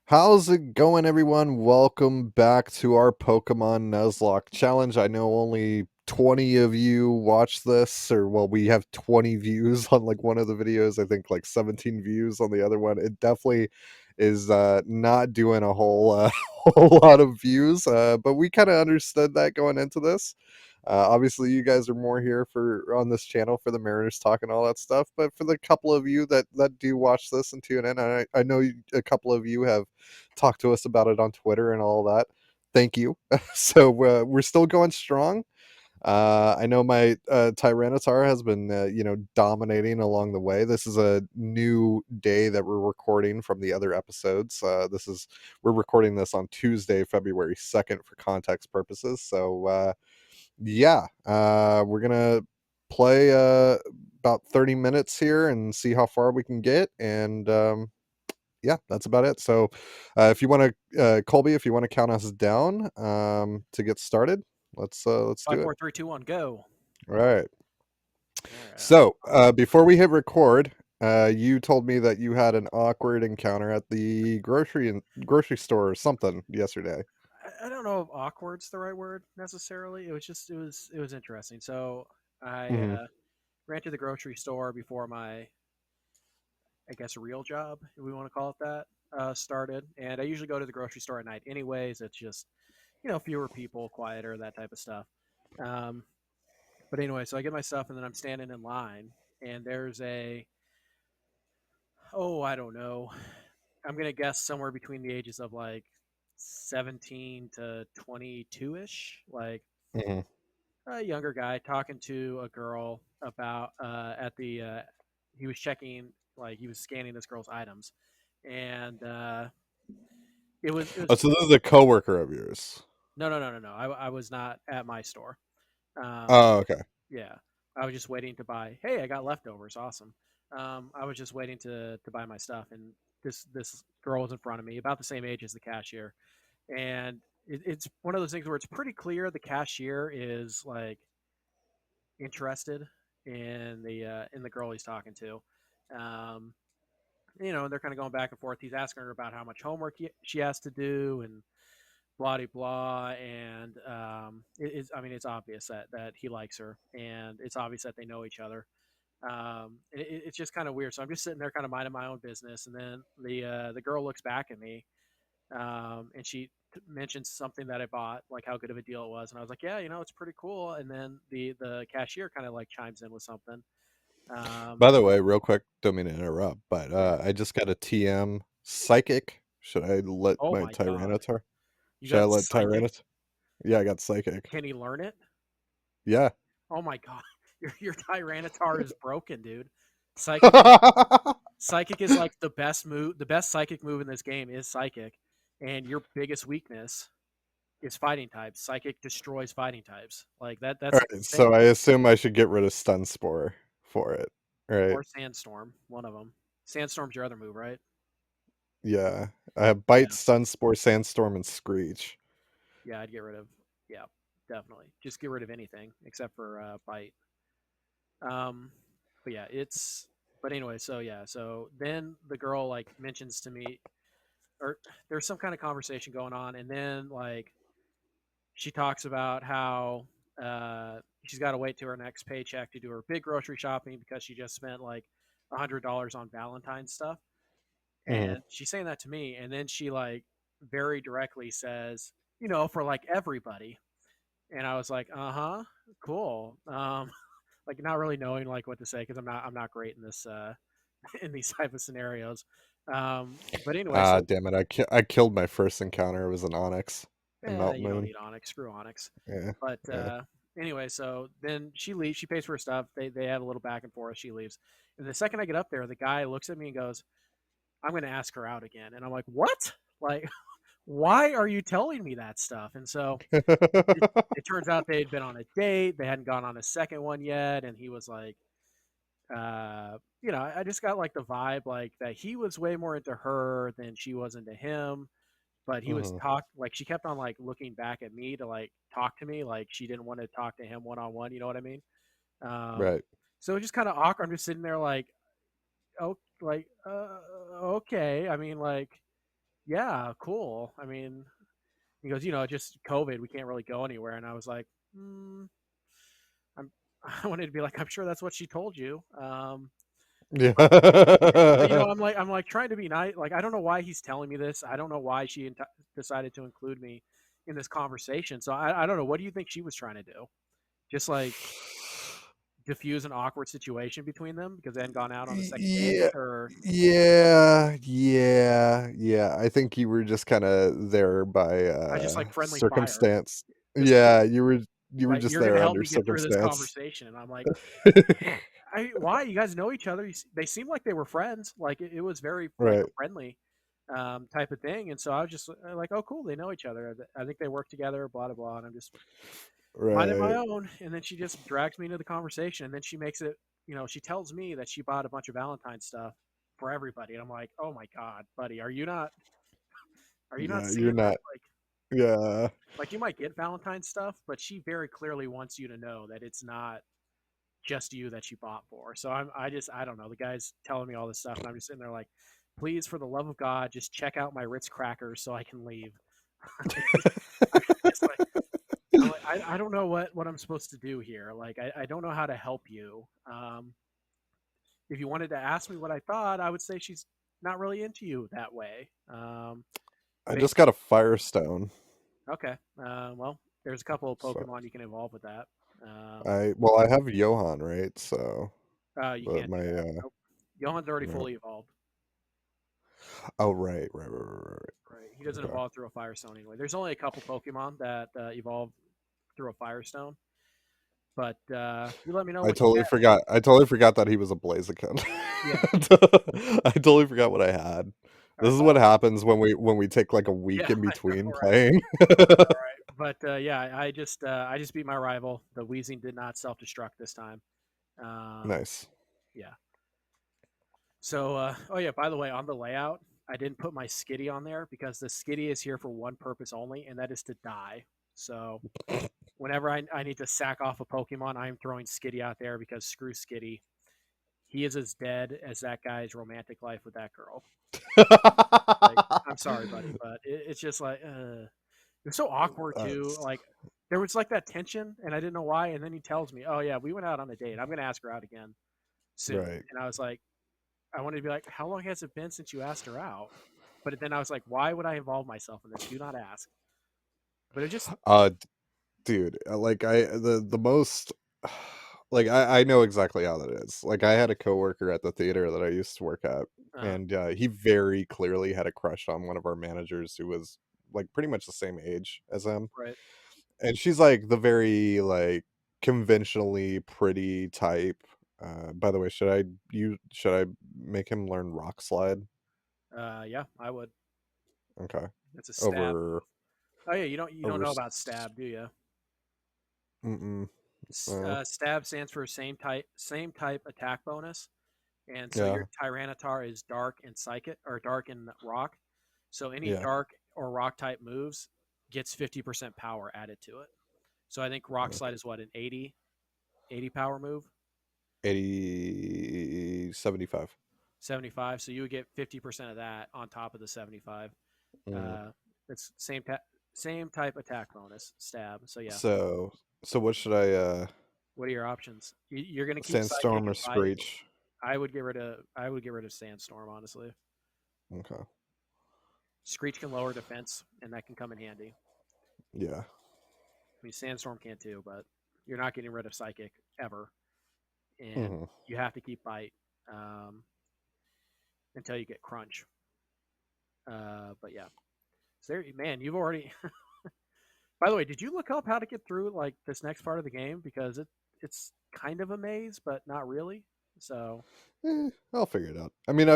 How's it going, everyone? Welcome back to our Pokemon Nuzlocke challenge. I know only 20 of you watch this, or well, we have 20 views on like one of the videos. I think like 17 views on the other one. It definitely is not doing a whole whole lot of views, but we kind of understood that going into this. Obviously, you guys are more here for on this channel for the Mariners talk and all that stuff. But for the couple of you that do watch this and tune in, I know a couple of you have talked to us about it on Twitter and all that. Thank you. So we're still going strong. I know my Tyranitar has been, dominating along the way. This is a new day that we're recording from the other episodes. We're recording this on Tuesday, February 2nd, for context purposes. So we're gonna play about 30 minutes here and see how far we can get. And yeah, that's about it. So if you want to, Colby, if you want to count us down to get started, let's Five, do it. four, three, two, one, go. All right. All right. So before we hit record, you told me that you had an awkward encounter at the grocery store or something yesterday. I don't know if awkward's the right word necessarily. It was interesting. So I Hmm. ran to the grocery store before my, I guess, real job, if we want to call it that, started. And I usually go to the grocery store at night, anyways. It's just fewer people, quieter, that type of stuff. Um, but anyway, so I get my stuff, and then I'm standing in line, and there's I don't know. I'm gonna guess somewhere between the ages of like 17 to 22 ish, like Hmm. a younger guy talking to a girl about at the he was checking, like he was scanning this girl's items, and it was Oh, so this is a coworker of yours. no. I was not at my store. Oh, okay. Yeah, I was just waiting to buy. Hey, I got leftovers. Awesome. I was just waiting to buy my stuff, and this girl was in front of me, about the same age as the cashier, and it's one of those things where it's pretty clear the cashier is like interested in the girl he's talking to. Um, they're kind of going back and forth. He's asking her about how much homework she has to do and blah de blah. And I mean, it's obvious that he likes her, and it's obvious that they know each other. It's just kind of weird. So I'm just sitting there, kind of minding my own business, and then the girl looks back at me, and she mentioned something that I bought, like how good of a deal it was, and I was like, yeah, it's pretty cool. And then the cashier kind of like chimes in with something. By Um, the way, real quick, don't mean to interrupt, but yeah. I just got a TM psychic. Should I let Oh my my god, Tyranitar? you Should I got let psychic? Tyranitar? Yeah, I got psychic. Can he learn it? Yeah. Oh my god, your Tyranitar is broken, dude. Psychic is psychic is like the best move. The best psychic move in this game is psychic, and your biggest weakness is fighting types. Psychic destroys fighting types. Like that. All That's like right, the so thing. I assume I should get rid of Stun Spore for it, right? Or Sandstorm, one of them. Sandstorm's your other move, right? Yeah. I have Bite, Yeah, Stun Spore, Sandstorm, and Screech. yeah. I'd get rid of. Yeah, definitely. Just get rid of anything except for bite. Um, but yeah, it's. But anyway, so yeah, so then the girl like mentions to me, or there's some kind of conversation going on, and then like she talks about how she's got to wait to her next paycheck to do her big grocery shopping because she just spent like $100 on Valentine's stuff. Hmm. And she's saying that to me, and then she like very directly says, for like everybody. And I was like, uh-huh, cool. Like not really knowing like what to say, because I'm not great in this in these type of scenarios. But anyway, Ah, so damn it! I killed my first encounter. It was an Onyx, a Melt you don't Moon. need Onyx, screw Onyx. Yeah, But yeah. anyway, so then she leaves, she pays for her stuff, they have a little back and forth, she leaves. And the second I get up there, the guy looks at me and goes, I'm going to ask her out again. And I'm like, what? Like, why are you telling me that stuff? And so it turns out they'd been on a date. They hadn't gone on a second one yet. And he was like, I just got like the vibe like that he was way more into her than she was into him. But he was Hmm. like she kept on like looking back at me to like talk to me, like she didn't want to talk to him one on one. You know what I mean? Um, Right. so it's just kind of awkward. I'm just sitting there like, oh, like, okay. I mean, like, yeah, cool. I mean, he goes, just COVID, we can't really go anywhere. And I was like, I'm, I wanted to be like, I'm sure that's what she told you. Yeah. But I'm like trying to be nice. Like, I don't know why he's telling me this. I don't know why she decided to include me in this conversation. So I don't know. What do you think she was trying to do? Just like diffuse an awkward situation between them because they hadn't gone out on a second date, Yeah, or yeah. I think you were just kind of there by I just like friendly fire. circumstance. Just like Yeah, you were like just you're gonna there help under me get through this circumstance. conversation, and I'm like, why? You guys know each other. They seemed like they were friends. Like it was very like a Right, friendly type of thing. And so I was just like, oh, cool, they know each other. I think they work together. Blah blah blah. And I'm just minding my right. own. And then she just drags me into the conversation, and then she makes it. She tells me that she bought a bunch of Valentine's stuff for everybody, and I'm like, oh my god, buddy, are you not? Are you not Yeah, seeing you're this? not. Yeah, Like you might get Valentine's stuff, but she very clearly wants you to know that it's not just you that she bought for. So I don't know. The guy's telling me all this stuff, and I'm just sitting there like, please, for the love of God, just check out my Ritz crackers so I can leave. I'm just like, I don't know what I'm supposed to do here. Like, I don't know how to help you. If you wanted to ask me what I thought, I would say she's not really into you that way. I just Based got a Firestone. Okay. Well, there's a couple of So Pokemon you can evolve with that. Um, I have Johan, right? So, you but can't do my that. Nope. Johan's already no. fully evolved. Oh, right. Right. He doesn't Okay. evolve through a Firestone anyway. There's only a couple Pokemon that evolve through a Firestone, but you let me know I what you totally get, man. forgot. I totally forgot that he was a Blaziken. Yeah. I totally forgot what I had. All This right. is what Well, happens when we take like a yeah, week in I know, between right? playing. All right. But yeah, I just beat my rival. The Weezing did not self destruct this time. Um, Nice. yeah. So, oh yeah, by the way, on the layout, I didn't put my Skitty on there because the Skitty is here for one purpose only, and that is to die. So, whenever I need to sack off a Pokemon, I'm throwing Skitty out there because screw Skitty. He is as dead as that guy's romantic life with that girl. Like, I'm sorry, buddy, but it's just like, it's so awkward too. That's Like, there was like that tension, and I didn't know why. And then he tells me, "Oh yeah, we went out on a date. I'm gonna ask her out again soon." right. And I was like, I wanted to be like, how long has it been since you asked her out? But then I was like, why would I involve myself in this? Do not ask. But it just, Dude, like the most like I know exactly how that is. Like I had a coworker at the theater that I used to work at, uh, and he very clearly had a crush on one of our managers who was like pretty much the same age as him. right. And she's like the very like conventionally pretty type. By the way, should I make him learn rock slide? Yeah, I would. Okay. It's a stab Over move. Oh yeah, you don't over know about stab, do you? mm-mm. Uh, Stab stands for same type attack bonus, and so yeah. your Tyranitar is dark and psychic or dark and rock. So any Yeah. dark or rock type moves gets 50% power added to it. So I think rock slide is what, an 80 power move. 80 75. 75. So you would get 50% of that on top of the 75. Mm. Uh, it's same type attack bonus stab. So yeah, So so what should I what are your options? You're going to keep psychic sandstorm or and bite. screech? I would get rid of sandstorm, honestly. Okay. Screech can lower defense, and that can come in handy. Yeah. I mean, sandstorm can too, but you're not getting rid of psychic ever, and Hmm. you have to keep bite um, until you get crunch. But yeah, so there, man, you've already. By the way, did you look up how to get through like this next part of the game because it's kind of a maze, but not really. So I'll figure it out. I mean,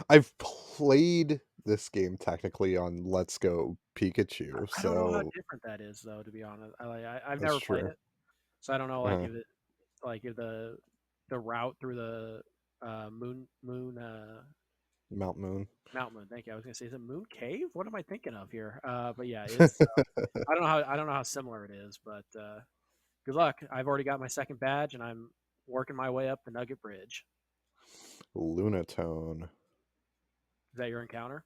I've played this game technically on Let's Go Pikachu, I don't know how so different that is, though. To be honest, I've that's never played true. it, so I don't know Uh-huh. if the route through the moon Mount Moon. Mount Moon. Thank you. I was gonna say, is it Moon Cave? What am I thinking of here? But yeah, it's. I don't know how similar it is, but good luck. I've already got my second badge, and I'm working my way up the Nugget Bridge. Lunatone. Is that your encounter?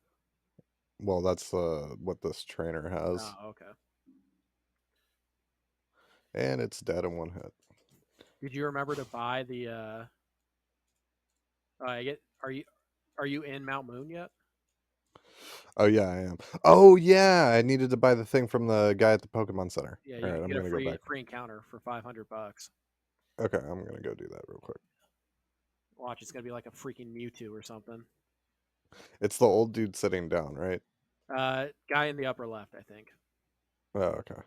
Well, that's what this trainer has, Oh, okay. and it's dead in one hit. Did you remember to buy the? I get. Are you in Mount Moon yet? Oh yeah, I am. Oh yeah, I needed to buy the thing from the guy at the Pokemon Center. Yeah, All you right, I'm get a gonna go back. free encounter for $500. Okay, I'm gonna go do that real quick. Watch, it's gonna be like a freaking Mewtwo or something. It's the old dude sitting down, right? Guy in the upper left, I think. Oh, okay.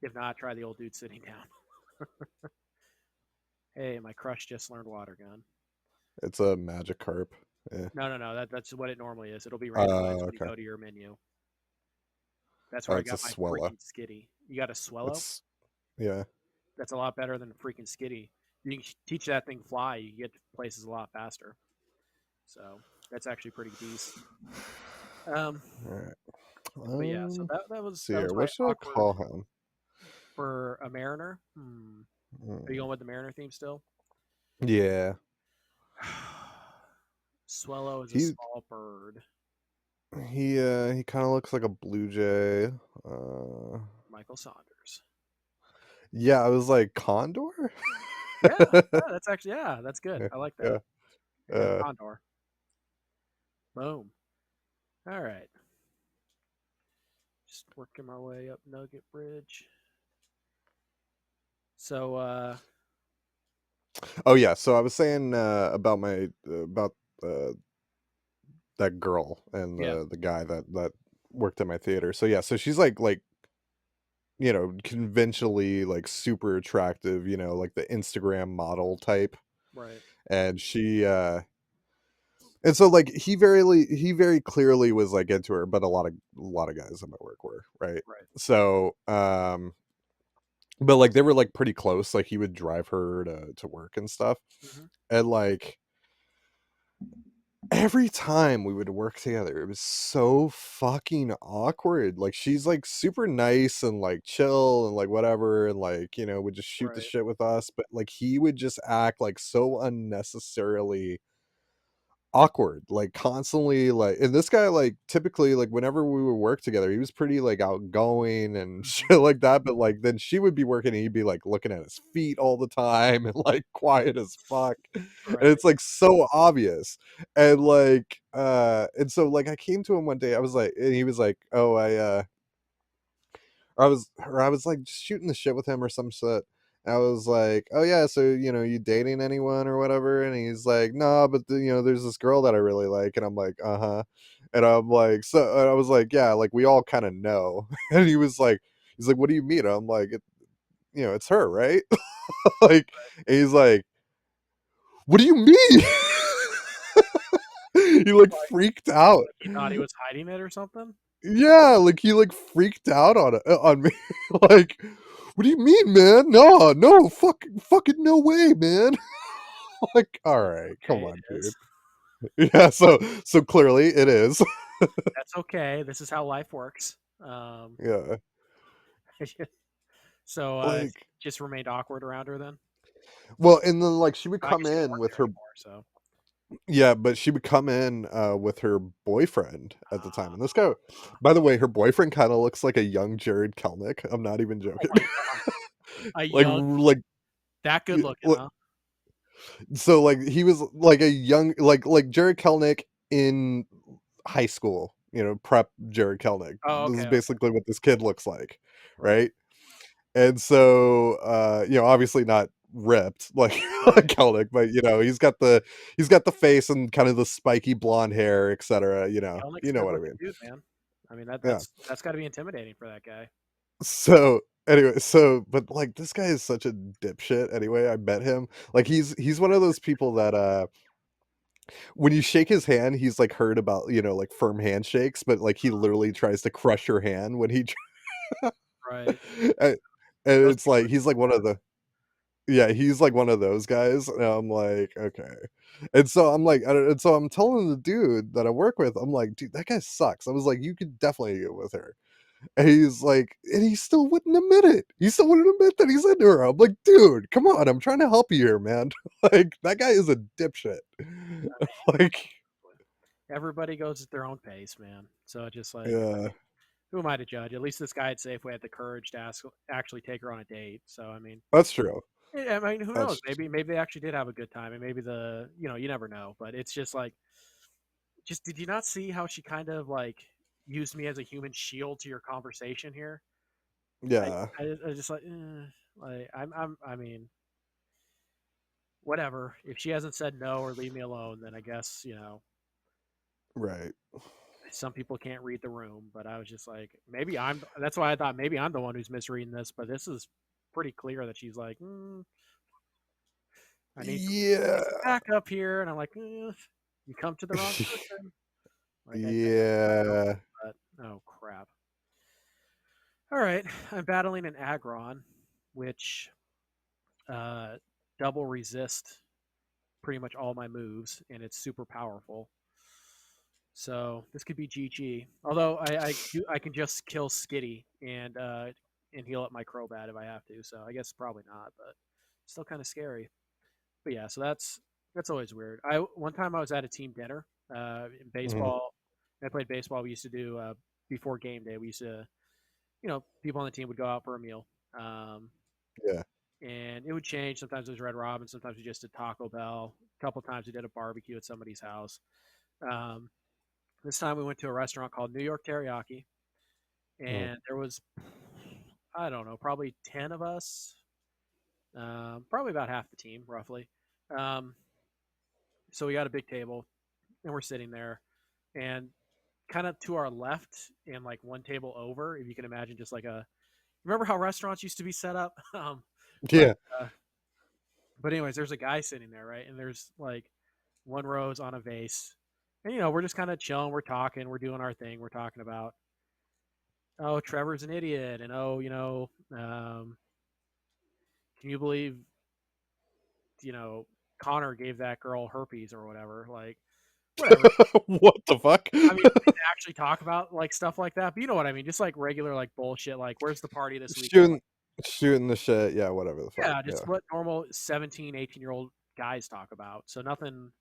If not, try the old dude sitting down. Hey, my crush just learned water gun. It's a Magikarp. Yeah. No, no, no. That's what it normally is. It'll be randomized when you Okay. go to your menu. That's Oh, where I it's a got my Swella. freaking skitty. You got a Swellow? It's yeah. That's a lot better than a freaking skitty. You can teach that thing fly. You get to places a lot faster. So that's actually pretty decent. Um, All right. but yeah, so See that here. was my What should I awkward call him? for a Mariner. Are you Hmm. going with the Mariner theme still? Yeah. Swallow is a He small bird. he kind of looks like a blue jay. Uh, Michael Saunders. yeah, I was like Condor. Yeah, that's actually that's good. Yeah, I like that. yeah. Yeah, Uh, Condor. Boom. All right. Just working my way up Nugget Bridge. So oh yeah. So I was saying about my about uh, that girl and yeah, the guy that worked at my theater. So yeah. So she's like conventionally like super attractive. Like the Instagram model type, right, and and so like he very clearly was like into her, but a lot of guys at my work were, right? right. So but like they were like pretty close. Like he would drive her to work and stuff. Hmm. And like every time we would work together, it was so fucking awkward. Like she's like super nice and like chill and like whatever and like, would just shoot the Right. shit with us, but like he would just act like so unnecessarily awkward, like constantly like, and this guy like typically like whenever we would work together he was pretty like outgoing and Hmm. shit like that, but like then she would be working and he'd be like looking at his feet all the time and like quiet as fuck, and Right. it's like so obvious. And like and so like I came to him one day, I was like, and he was like, oh, I was like just shooting the shit with him or some shit. I was like, "Oh yeah, so you dating anyone or whatever?" And he's like, "No, but there's this girl that I really like." And I'm like, "Uh-huh." And I'm like, so and I was like, "Yeah, like we all kind of know." And he's like, "What do you mean?" I'm like, it's her, right?" Like, and he's like, "What do you mean?" He like Like, freaked out. like he thought he was hiding it or something. Yeah, like he like freaked out on me. Like, what do you mean, man? No, no, fucking no way, man. Like, all right, come Okay, on, it dude. is. Yeah, so clearly it is. That's okay. This is how life works. Um, Yeah, so like, just remained awkward around her then. well, and then like she would I come guess you don't in work with there her. anymore, so Yeah, but she would come in with her boyfriend at the time, and this guy, uh, by the way, her boyfriend kind of looks like a young Jared Kelnick. I'm not even oh joking. my god, a Like, young that good y- looking, l- huh? so like he was like a young like Jared Kelnick in high school, prep Jared Kelnick. Oh, This okay, is okay, basically what this kid looks like, right, right? And so obviously not ripped like right. Kelnick, but he's got the face and kind of the spiky blonde hair, etc. Kelnick's You a know good what I looking mean. dude, man. I mean Yeah. that's got to be intimidating for that guy. So anyway, but like this guy is such a dipshit anyway. I met him. Like he's one of those people that when you shake his hand, he's like heard about, like firm handshakes, but like he literally tries to crush your hand when he Right. and, and Those it's people like are he's just like one of the yeah, he's like one of those guys. And I'm like, okay. And so I'm like, and so I'm telling the dude that I work with, I'm like, dude, that guy sucks. I was like, you could definitely get with her. And he's like, and he still wouldn't admit it. He still wouldn't admit that he's into her. I'm like, dude, come on. I'm trying to help you here, man. Like, that guy is a dipshit. I mean, Like, obviously. everybody goes at their own pace, man. So it's just like, Yeah, who am I to judge? At least this guy at Safeway had the courage to actually take her on a date. So I mean, that's true. yeah, I mean, who knows? That's Maybe they actually did have a good time, and maybe you never know. But it's just like, just did you not see how she kind of like used me as a human shield to your conversation here? I yeah, I just like, like I mean, whatever. If she hasn't said no or leave me alone, then I guess right. some people can't read the room. But I was just like, maybe I'm. That's why I thought maybe I'm the one who's misreading this. But this is pretty clear that she's like, I Yeah. need some backup here, and I'm like, you come to the wrong person. Like I know, Yeah. but oh crap. All right, I'm battling an Aggron, which uh, double resist pretty much all my moves, and it's super powerful. So this could be GG. Although I can just kill Skitty and heal up my Crobat if I have to. So I guess probably not, but still kind of scary. But yeah, so that's always weird. I one time I was at a team dinner in Mhm. baseball. I played baseball. We used to do before game day. We used to people on the team would go out for a meal. Um, Yeah. and it would change. Sometimes it was Red Robin. Sometimes we just did Taco Bell. A couple times we did a barbecue at somebody's house. Um, this time we went to a restaurant called New York Teriyaki, Mhm. and there was I don't know, probably 10 of us, probably about half the team, roughly. Um, so we got a big table, and we're sitting there, and kind of to our left, and like one table over, if you can imagine, just like a remember how restaurants used to be set up. But Yeah. uh, but anyways, there's a guy sitting there, right, and there's like one rose on a vase, and we're just kind of chilling, we're talking, we're doing our thing, we're talking about oh Trevor's an idiot, and oh can you believe you know Connor gave that girl herpes or whatever, like whatever. What the fuck? I mean, we didn't actually talk about like stuff like that, but you know what I mean, just like regular like bullshit, like where's the party this weekend? Like, Shooting shooting the shit, yeah, whatever the fuck, yeah, yeah. just what normal 17, 18-year-old guys talk about. So nothing.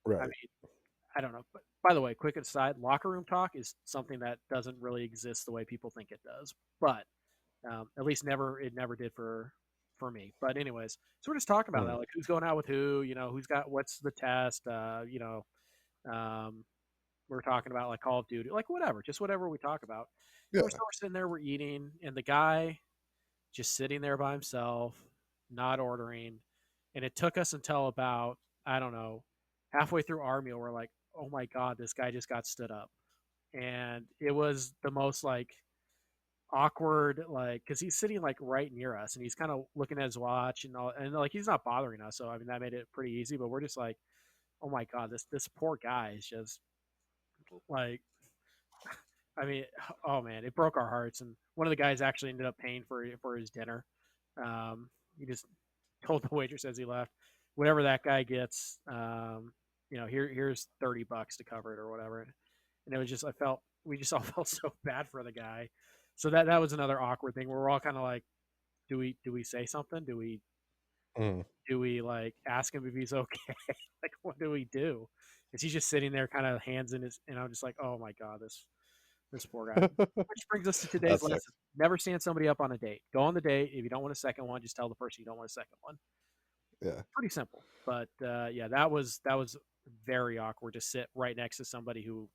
I Right. mean, I don't know. But by the way, quick aside, locker room talk is something that doesn't really exist the way people think it does. But at least it never did for me. But anyways, so we're just talking about Mhm. that, like who's going out with who, who's got what's the test, we're talking about like Call of Duty, like whatever, just whatever we talk about. And Yeah. we're sitting there, we're eating, and the guy just sitting there by himself, not ordering. And it took us until about, I don't know, halfway through our meal, we're like, oh my God, this guy just got stood up. And it was the most like awkward, like, because he's sitting like right near us and he's kind of looking at his watch and all, and like he's not bothering us. So, I mean, that made it pretty easy, but we're just like, oh my God, this poor guy is just like, I mean, oh man, it broke our hearts. And one of the guys actually ended up paying for his dinner. He just told the waitress as he left, whatever that guy gets, here's $30 to cover it or whatever. And it was just, we just all felt so bad for the guy. So that was another awkward thing where we're all kind of like, do we say something? Mhm. Do we like ask him if he's okay? Like, what do we do? Is he just sitting there, kind of hands in his? And I'm just like, oh my God, this poor guy. Which brings us to today's That lesson: sucks. never stand somebody up on a date. Go on the date. If you don't want a second one, just tell the person you don't want a second one. Yeah. Pretty simple. But yeah, that was very awkward to sit right next to somebody who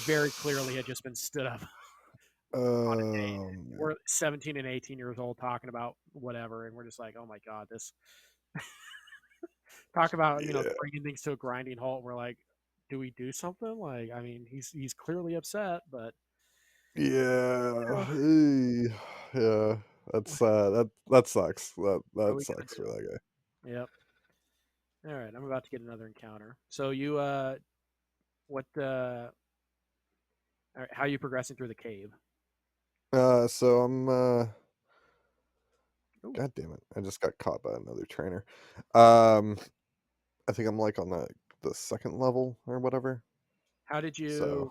very clearly had just been stood up on a date. Man. We're 17 and 18 years old talking about whatever, and we're just like, oh my God, this talk about Yeah. bringing things to a grinding halt. We're like, do we do something? Like, I mean, he's clearly upset, but Yeah. uh, Yeah. That's, that sucks. what are That we gonna sucks for that guy. do? Yep. All right, I'm about to get another encounter. So you, what, all right, how are you progressing through the cave? So I'm, Ooh, God damn it, I just got caught by another trainer. Um, I think I'm, like, on the 2nd level or whatever, how did so you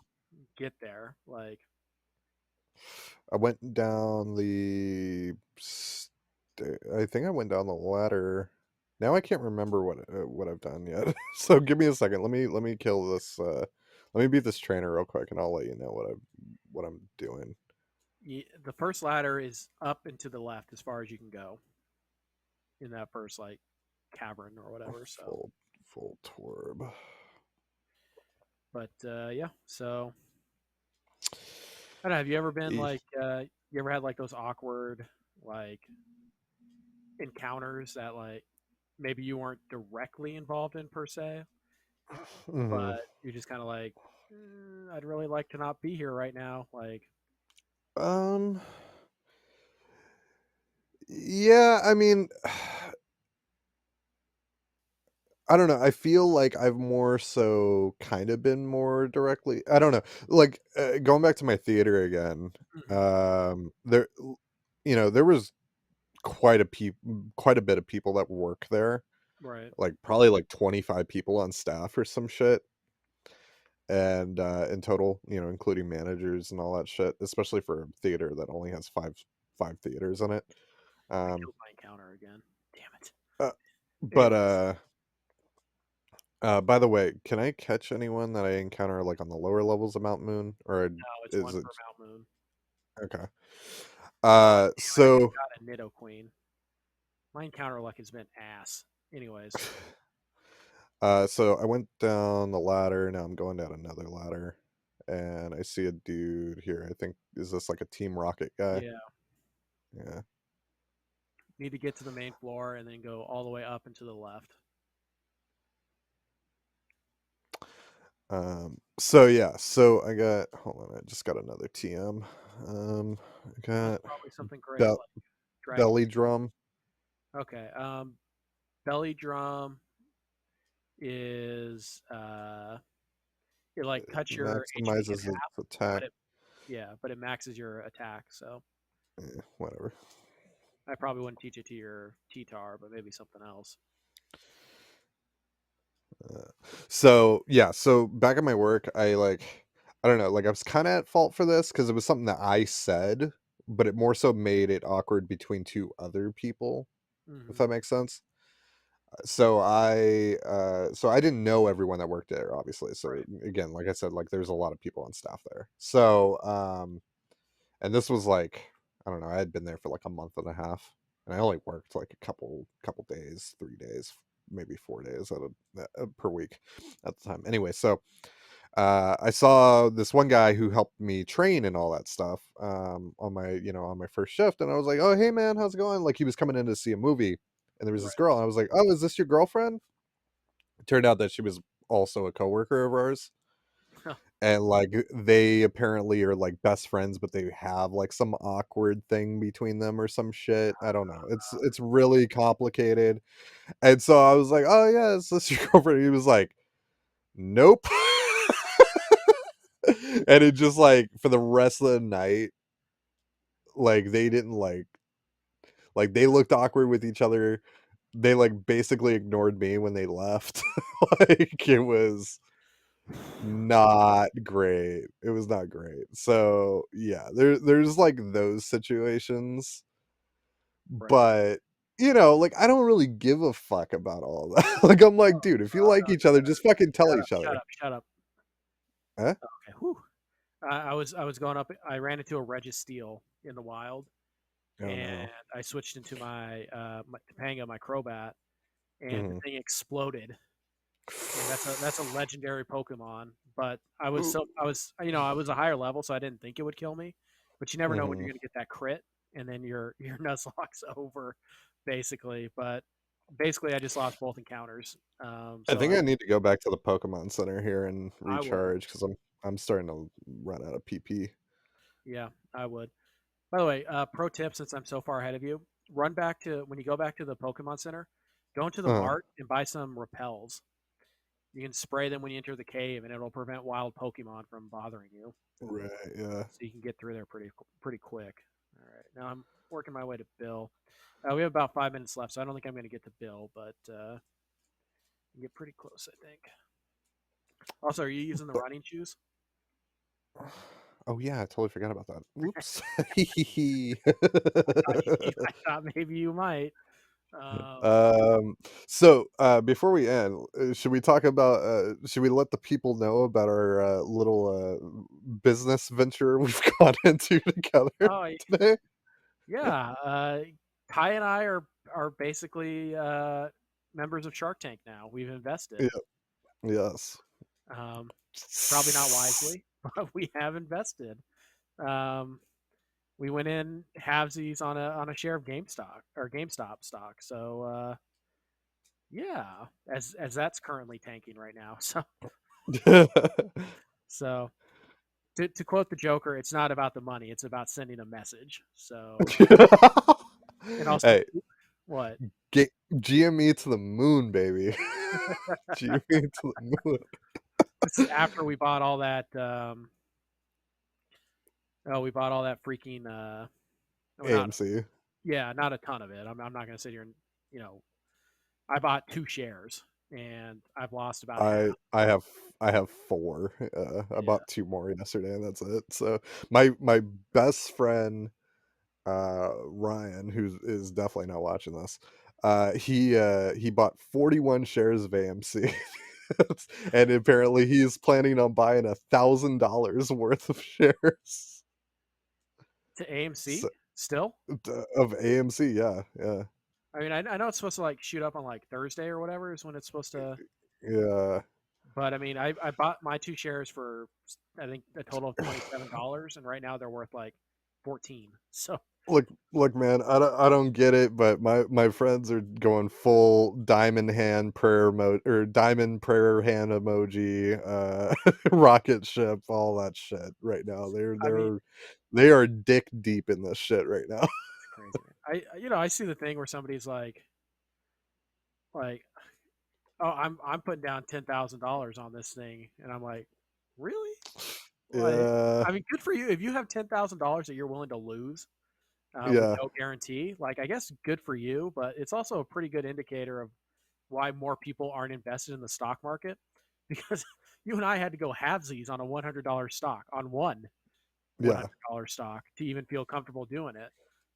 get there? Like, I went down I think I went down the ladder. Now I can't remember what I've done yet. So give me a second. Let me kill this. Let me beat this trainer real quick, and I'll let you know what I'm doing. The first ladder is up and to the left as far as you can go in that first like cavern or whatever. So, Full full torb. but yeah. So I don't know. Have you ever been E- like you ever had like those awkward like encounters that like maybe you weren't directly involved in per se, mhm. but you're just kind of like, I'd really like to not be here right now. Like, Um. Yeah. I mean, I don't know. I feel like I've more so kind of been more directly. I don't know. Like going back to my theater again. mhm, There, there was quite a bit of people that work there. right? Like probably like 25 people on staff or some shit. And in total, including managers and all that shit, especially for a theater that only has five theaters in it. I Um, killed my encounter again. Damn it. uh, but Anyways, by the way, can I catch anyone that I encounter like on the lower levels of Mount Moon, or no, it's is one it per Mount Moon. okay? Oh, damn it! I just So got a Nido Queen. My encounter luck has been ass. Anyways, so I went down the ladder. Now I'm going down another ladder, and I see a dude here. I think is this like a Team Rocket guy? yeah, Yeah. need to get to the main floor and then go all the way up and to the left. So yeah, so I got hold on, I just got another TM. I That's got probably something great, bel like dragging belly you. drum. Okay. Belly drum is it like cuts your HP in Maximizes its half, attack. but it yeah, but it maxes your attack. So Whatever. I probably wouldn't teach it to your T-Tar, but maybe something else. Uh, so yeah, so back at my work, I don't know, like I was kind of at fault for this because it was something that I said, but it more so made it awkward between two other people, if Hmm. that makes sense. So I didn't know everyone that worked there, obviously. So Right. again, like I said, like there's a lot of people on staff there. So and this was like, I don't know, I had been there for like a month and a half, and I only worked like a couple days, 3 days, maybe 4 days per week at the time. Anyway, so I saw this one guy who helped me train and all that stuff on my on my first shift, and I was like, oh hey man, how's it going? Like he was coming in to see a movie, and there was this Right. girl, and I was like, oh, is this your girlfriend? It turned out that she was also a coworker of ours, and like they apparently are like best friends, but they have like some awkward thing between them or some shit. I don't know. It's really complicated. And so I was like, oh yeah, it's this your girlfriend. He was like, nope. And it just like for the rest of the night, like they didn't like they looked awkward with each other. They like basically ignored me when they left. Like it was not great. It was not great. So, yeah, there's, like, those situations, Right. but, like, I don't really give a fuck about all that. Like, I'm like, "Dude, if you like each other, just fucking tell Shut up! each Shut other." up! Shut up! Huh? Okay. Whew. I was going up. I ran into a Registeel in the wild, Oh, and no. I switched into my Topanga, my Crobat, and the Mhm. thing exploded. And that's a legendary Pokemon. But I was Ooh. so I was a higher level, so I didn't think it would kill me. But you never know when you're Mhm. gonna get that crit, and then your Nuzlocke's over, basically. But basically, I just lost both encounters. I So think I need to go back to the Pokemon Center here and I would, recharge because I'm starting to run out of PP. yeah, I would. By the way, pro tip since I'm so far ahead of you, run back to when you go back to the Pokemon Center, go into the Uh, mart and buy some repels. You can spray them when you enter the cave, and it'll prevent wild Pokemon from bothering you. right, yeah. So you can get through there pretty quick. All right, now I'm working my way to Bill. We have about 5 minutes left, so I don't think I'm going to get to Bill, but get pretty close, I think. Also, are you using the But running shoes? oh, yeah, I totally forgot about that. Oops. I thought maybe you might. Um, Um, before we end, should we talk about, should we let the people know about our, little, business venture we've gone into together oh today? yeah, Kai and I are basically members of Shark Tank now. We've invested. Yeah, yes. Um, Probably not wisely, but we have invested. Um, we went in halvesies on a share of GameStop stock. So yeah, as that's currently tanking right now. So to quote the Joker, it's not about the money; it's about sending a message. So and also Hey, what? get GME to the moon, baby. GME to the moon. This is after we bought all that. Oh, we bought all that freaking. Well, not AMC. yeah, not a ton of it. I'm not going to sit here and you know I bought 2 shares and I've lost about half. I have I have 4. I Yeah, bought 2 more yesterday, and that's it. So my best friend, Ryan, who is definitely not watching this, he bought 41 shares of AMC, and apparently he's planning on buying $1,000 worth of shares. to So, AMC still. of AMC, yeah, yeah, I mean, I know it's supposed to like shoot up on like Thursday or whatever is when it's supposed to. yeah. But I mean, I bought my 2 shares for I think a total of $27, and right now they're worth like 14. So Look, man, I don't get it, but my friends are going full diamond hand prayer mode, or diamond prayer hand emoji, rocket ship, all that shit right now. I mean, They are dick deep in this shit right now. it's crazy, man. I see the thing where somebody's like oh I'm putting down $10,000 on this thing, and I'm like, really? Like, Yeah, I mean, good for you if you have $10,000 that you're willing to lose with yeah, no guarantee. Like, I guess good for you, but it's also a pretty good indicator of why more people aren't invested in the stock market because you and I had to go halvesies on a $100 stock on one yeah, $100 stock to even feel comfortable doing it.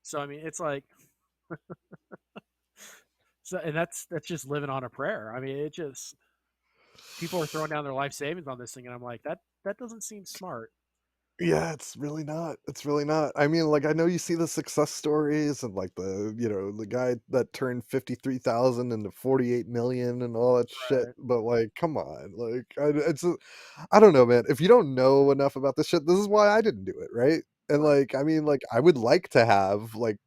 So I mean, it's like so, and that's just living on a prayer. I mean, it just people are throwing down their life savings on this thing, and I'm like, that doesn't seem smart. yeah. It's really not. It's really not. I mean, like, I know you see the success stories and like the guy that turned 53,000 into 48 million and all that shit. Right, But like, come on, like, I don't know, man. If you don't know enough about this shit, this is why I didn't do it, right? And right, like, I mean, like, I would like to have like,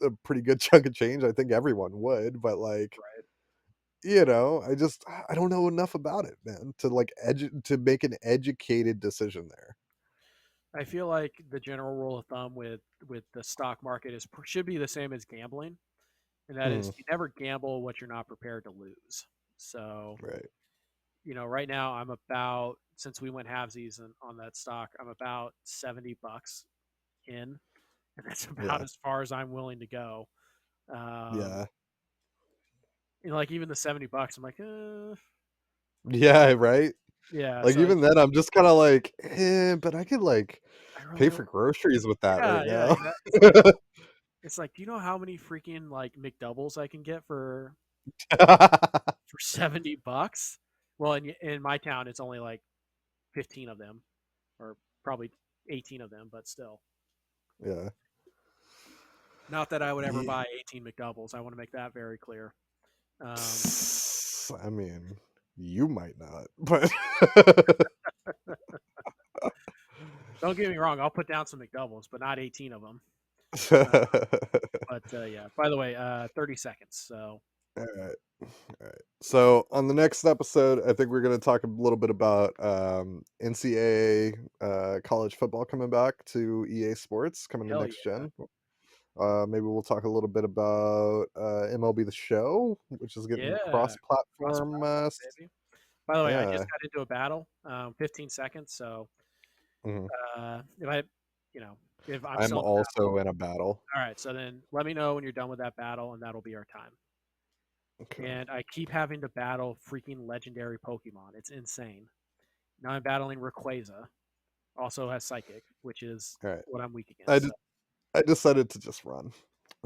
a pretty good chunk of change. I think everyone would, but like, right. I don't know enough about it, man, to like to make an educated decision there. I feel like the general rule of thumb with the stock market is should be the same as gambling, and that Mhm, is you never gamble what you're not prepared to lose. So right. right now I'm about since we went halvesies on that stock, I'm about $70 in, and that's about Yeah. as far as I'm willing to go. Um, Yeah. like even the $70, I'm like, Yeah, right? yeah. Like, So even then, I'm just kinda like, but I could, like, I really pay don't. for groceries with that Yeah, right yeah. now. It's like, do you know how many freaking like McDoubles I can get for $70? Well, in my town, it's only like 15 of them, or probably 18 of them, but still. Yeah. Not that I would ever Ye buy 18 McDoubles. I want to make that very clear. Um, I mean, you might not, but don't get me wrong, I'll put down some McDoubles, but not 18 of them. Uh, but yeah, by the way, 30 seconds. So, Alright, alright. So, on the next episode, I think we're gonna talk a little bit about, NCAA, college football coming back to EA Sports, coming to hell next yeah. gen. Maybe we'll talk a little bit about MLB The Show, which is getting Yeah. Cross cross-platform. platform, baby. By the way, I just Yeah. got into a battle, 15 seconds. So, Mhm. if I, you know, if I'm I'm still in the battle. also in a battle. All right. So then let me know when you're done with that battle, and that'll be our time. Okay. And I keep having to battle freaking legendary Pokemon. It's insane. Now I'm battling Rayquaza, also has Psychic, which is All right. what I'm weak I against. So just I decided to just run.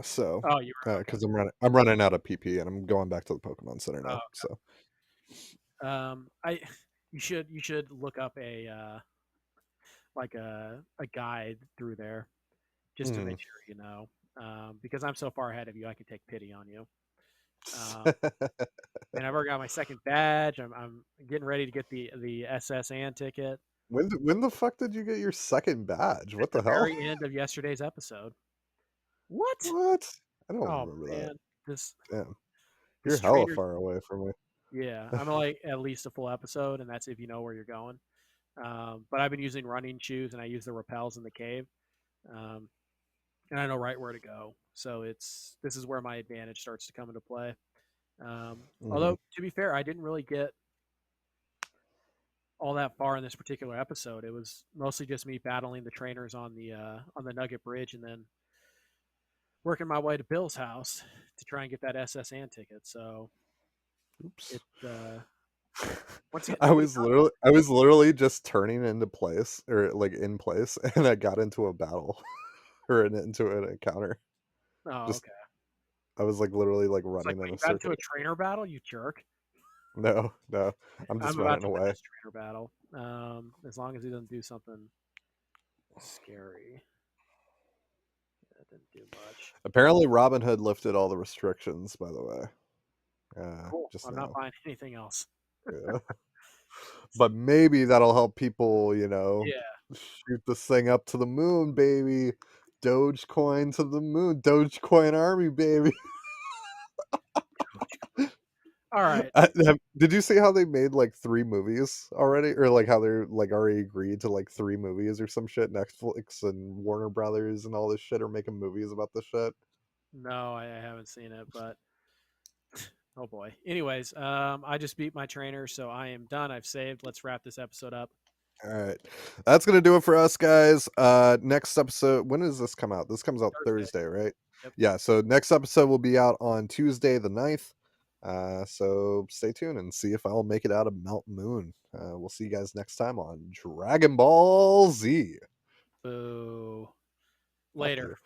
So, Oh, you were okay. because I'm running out of PP and I'm going back to the Pokemon Center Oh, now. So, I you should look up a like a guide through there just to mhm. make sure you know. Because I'm so far ahead of you, I can take pity on you. Um, and I've already got my second badge. I'm getting ready to get the SS and ticket When the fuck did you get your second badge? at What the the hell? very end of yesterday's episode. What? What? I don't Oh remember that. man, this Damn, you're this hella trainer's far away from me. yeah. I'm like at least a full episode, and that's if you know where you're going. But I've been using running shoes, and I use the rappels in the cave, um, and I know right where to go. So this is where my advantage starts to come into play. Mhm. Although to be fair, I didn't really get all that far in this particular episode. It was mostly just me battling the trainers on the Nugget Bridge, and then working my way to Bill's house to try and get that SSN ticket. So Oops. it once again, nobody talks about I was literally just turning into place or like in place, and I got into a battle or into an encounter. it. Oh, Just okay. I was like literally like It's like, running wait, in you a got into a circle. trainer battle, you jerk. No, no, I'm just I'm about running to win away. this trainer battle. As long as he doesn't do something scary. That didn't do much. Apparently, Robin Hood lifted all the restrictions. By the way, Cool. just I'm not now. buying anything else. Yeah. But maybe that'll help people, Yeah. shoot this thing up to the moon, baby. Dogecoin to the moon. Dogecoin army, baby. All right. Did you see how they made like 3 movies already? Or like how they're like already agreed to like 3 movies or some shit? Netflix and Warner Brothers and all this shit are making movies about this shit. No, I haven't seen it, but oh boy. Anyways, I just beat my trainer, so I am done. I've saved. Let's wrap this episode up. All right. That's going to do it for us, guys. Next episode, when does this come out? This comes out Thursday. Thursday, right? Yep. Yeah, so next episode will be out on Tuesday the 9th. So stay tuned and see if I'll make it out of Mount Moon. We'll see you guys next time on Dragon Ball Z. Boo. Fuck Later. you.